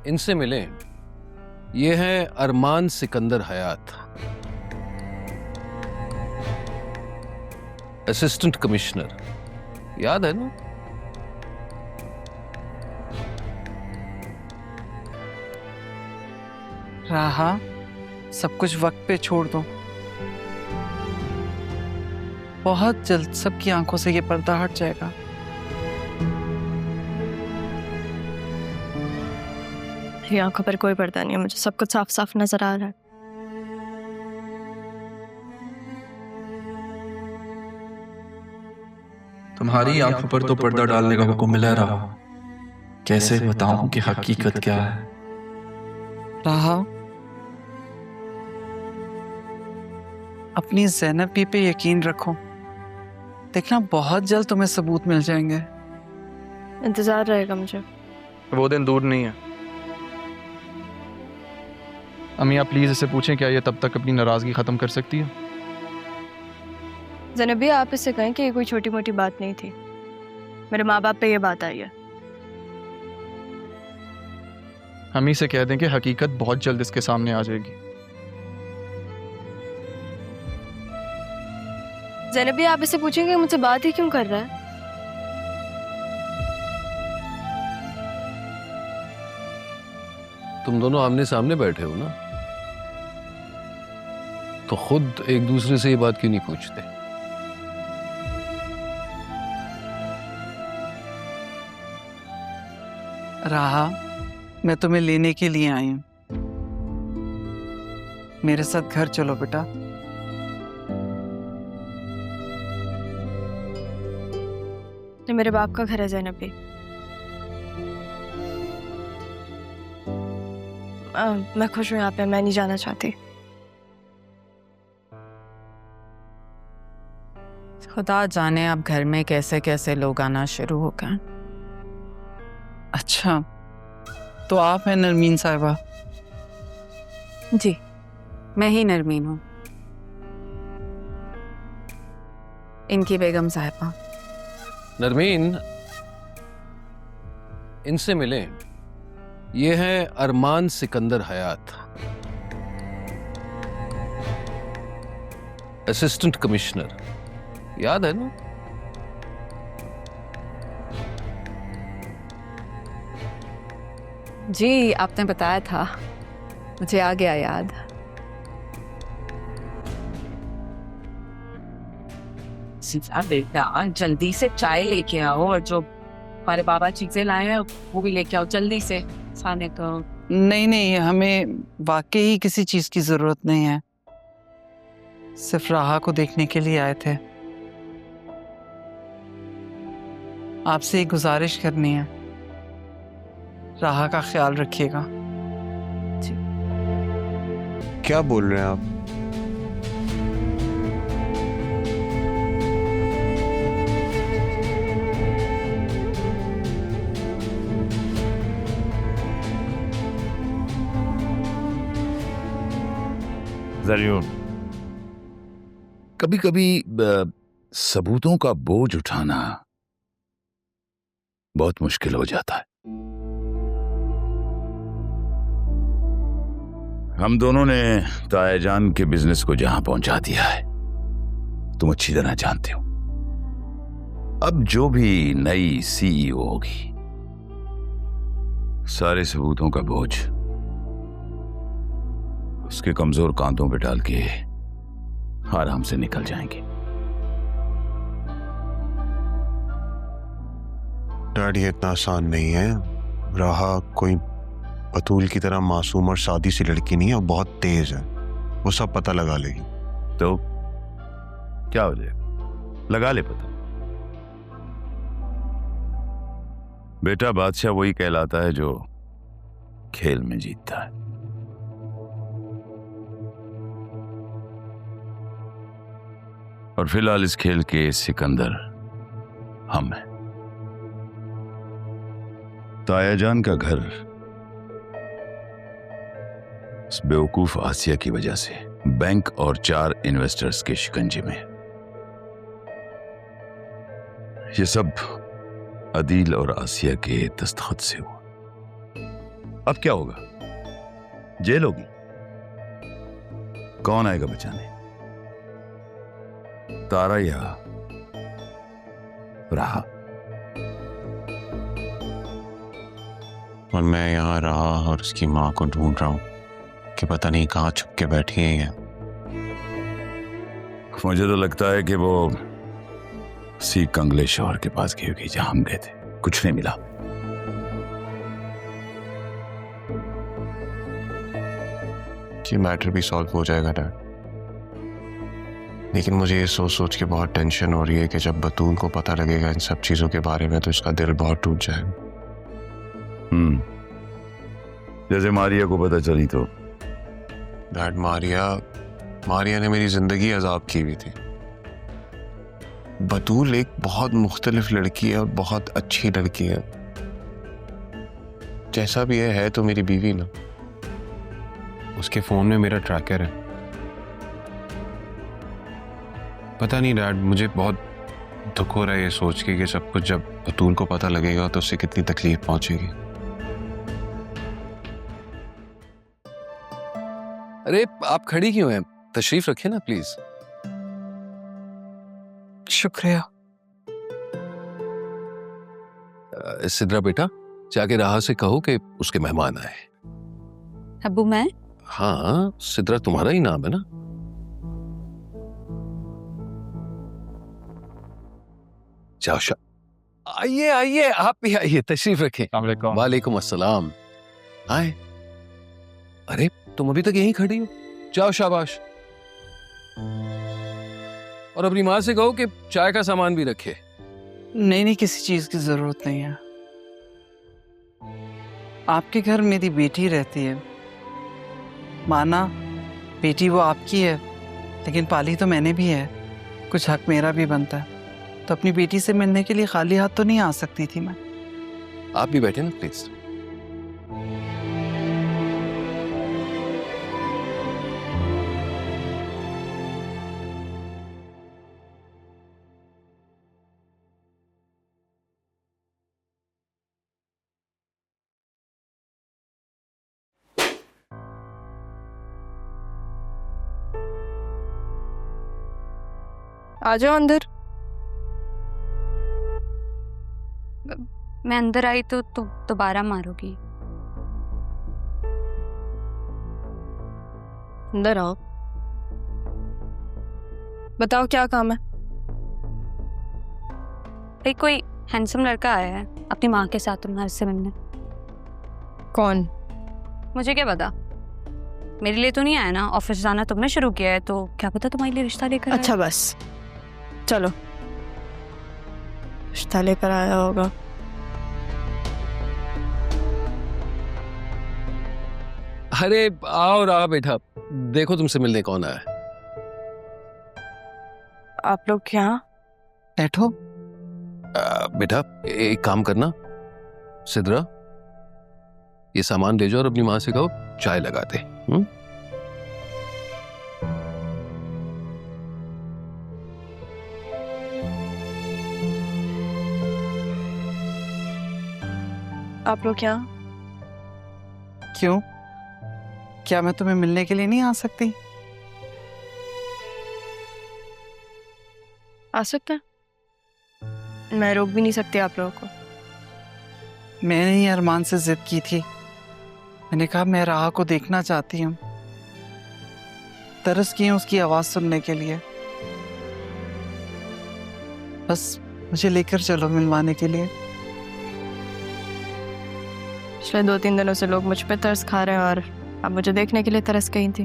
इनसे मिलें। ये है अरमान सिकंदर हयात, असिस्टेंट कमिश्नर। याद है ना? राहा, सब कुछ वक्त पे छोड़ दो। बहुत जल्द सबकी आंखों से ये पर्दा हट जाएगा। मेरी आंखों पर कोई पर्दा नहीं है, मुझे सब कुछ साफ साफ नजर आ रहा है। तुम्हारी आंखों पर तो पर्दा डालने का हुक्म मिला रहा। कैसे बताऊं कि हकीकत क्या है? राहा, अपनी ज़ैनब भी पे यकीन रखो। देखना बहुत जल्द तुम्हें सबूत मिल जाएंगे। इंतजार रहेगा मुझे। वो दिन दूर नहीं है। अम्मी, आप प्लीज इसे पूछें क्या ये तब तक अपनी नाराजगी खत्म कर सकती है? ज़ैनबी, आप इससे कहें कि ये कोई छोटी मोटी बात नहीं थी। मेरे माँ बाप पे ये बात आई है। अम्मी से कह दें कि हकीकत बहुत जल्द इसके सामने आ जाएगी। ज़ैनबी, आप इससे पूछेंगे मुझसे बात ही क्यों कर रहा है? तुम दोनों आमने सामने बैठे हो ना, तो खुद एक दूसरे से ये बात क्यों नहीं पूछते? राहा, मैं तुम्हें लेने के लिए आई हूं। मेरे साथ घर चलो बेटा। ये मेरे बाप का घर है ज़ैनबी। मैं खुश हूँ यहाँ पे, मैं नहीं जाना चाहती। खुदा जाने अब घर में कैसे कैसे लोग आना शुरू हो गए। अच्छा, तो आप हैं नरमीन साहिबा? जी, मैं ही नरमीन हूँ, इनकी बेगम साहिबा। नरमीन, इनसे मिलें। ये है अरमान सिकंदर हयात, असिस्टेंट कमिश्नर। याद है ना? जी, आपने बताया था, मुझे आ गया याद। बेटा, जल्दी से चाय लेके आओ और जो हमारे बाबा चीजें लाए हैं वो भी लेके आओ जल्दी से। खाने को नहीं, हमें वाकई किसी चीज की जरूरत नहीं है। सिर्फ राहा को देखने के लिए आए थे। आपसे एक गुजारिश करनी है, राहा का ख्याल रखिएगा। क्या बोल रहे हैं आप? ज़रियून, कभी कभी सबूतों का बोझ उठाना बहुत मुश्किल हो जाता है। हम दोनों ने तायाजान के बिजनेस को जहां पहुंचा दिया है, तुम अच्छी तरह जानते हो। अब जो भी नई सीईओ होगी, सारे सबूतों का बोझ उसके कमजोर कांधों पे डाल के आराम से निकल जाएंगे। डैडी, इतना आसान नहीं है। राहा कोई बतूल की तरह मासूम और सादी सी लड़की नहीं है, वो बहुत तेज है। वो सब पता लगा लेगी। तो क्या हो जाएगा? लगा ले पता। बेटा, बादशाह वही कहलाता है जो खेल में जीतता है। और फिलहाल इस खेल के सिकंदर हम हैं। तायाजान का घर उस बेवकूफ आसिया की वजह से बैंक और 4 इन्वेस्टर्स के शिकंजे में। ये सब अदील और आसिया के दस्तखत से हुआ। अब क्या होगा? जेल होगी? कौन आएगा बचाने? तारा या राहा? और मैं यहाँ रहा और उसकी माँ को ढूंढ रहा हूँ कि पता नहीं कहाँ छुप के बैठी है ये। मुझे तो लगता है कि वो सी कंगले शोहर के पास गई होगी जहां हम गए थे। कुछ नहीं मिला। कि मैटर भी सॉल्व हो जाएगा डैड, लेकिन मुझे ये सोच सोच के बहुत टेंशन हो रही है कि जब बतूल को पता लगेगा इन सब चीजों के बारे में तो इसका दिल बहुत टूट जाएगा। जैसे मारिया को पता चली तो? डैड, मारिया ने मेरी जिंदगी अजाब की हुई थी। बतूल एक बहुत मुख्तलिफ लड़की है और बहुत अच्छी लड़की है। जैसा भी है तो मेरी बीवी ना। उसके फोन में मेरा ट्रैकर है। पता नहीं डैड, मुझे बहुत दुख हो रहा है ये सोच के कि सब कुछ जब बतूल को पता लगेगा तो उससे कितनी तकलीफ पहुंचेगी। अरे आप खड़ी क्यों हैं? तशरीफ रखें ना प्लीज। शुक्रिया। सिद्रा बेटा, जाके राहा से कहो कि उसके मेहमान आए। अब्बू मैं? हाँ, सिद्रा तुम्हारा ही नाम है ना? जाओ आइए आइए, आप भी आइए, तशरीफ रखें। वालेकुम अस्सलाम। आए। अरे तुम अभी तक यहीं खड़ी हो? जाओ, शाबाश। और अपनी माँ से कहो कि चाय का सामान भी रखे। नहीं, किसी चीज की जरूरत नहीं है। आपके घर मेरी बेटी रहती है। माना बेटी वो आपकी है, लेकिन पाली तो मैंने भी है। कुछ हक मेरा भी बनता है। तो अपनी बेटी से मिलने के लिए खाली हाथ तो नहीं आ सकती थी मैं। आप भी बैठे ना प्लीज। आ जाओ अंदर। मैं अंदर आई तो दोबारा मारोगी? अंदर आओ, बताओ क्या काम है? भाई कोई हैंडसम लड़का आया है अपनी माँ के साथ तुम्हारे से मिलने। कौन? मुझे क्या पता, मेरे लिए तो नहीं आया ना। ऑफिस जाना तुमने शुरू किया है तो क्या पता तुम्हारे लिए रिश्ता लेकर अच्छा बस चलो, रिश्ता लेकर आया होगा। अरे आओ रहा बेटा, देखो तुमसे मिलने कौन आया है। आप लोग यहाँ बैठो। बेटा एक काम करना, सिद्रा ये सामान ले जाओ और अपनी माँ से कहो चाय लगा दे। आप लोग यहाँ क्यों? क्या मैं तुम्हें मिलने के लिए नहीं आ सकती? आ सकते हैं, मैं रोक भी नहीं सकती आप लोगों को। मैंने ही अरमान से जिद की थी। मैंने कहा मैं राह को देखना चाहती हूँ। तरस की उसकी आवाज सुनने के लिए। बस मुझे लेकर चलो मिलवाने के लिए। पिछले 2-3 दिनों से लोग मुझ पे तरस खा रहे हैं और अब मुझे देखने के लिए तरस गई थी।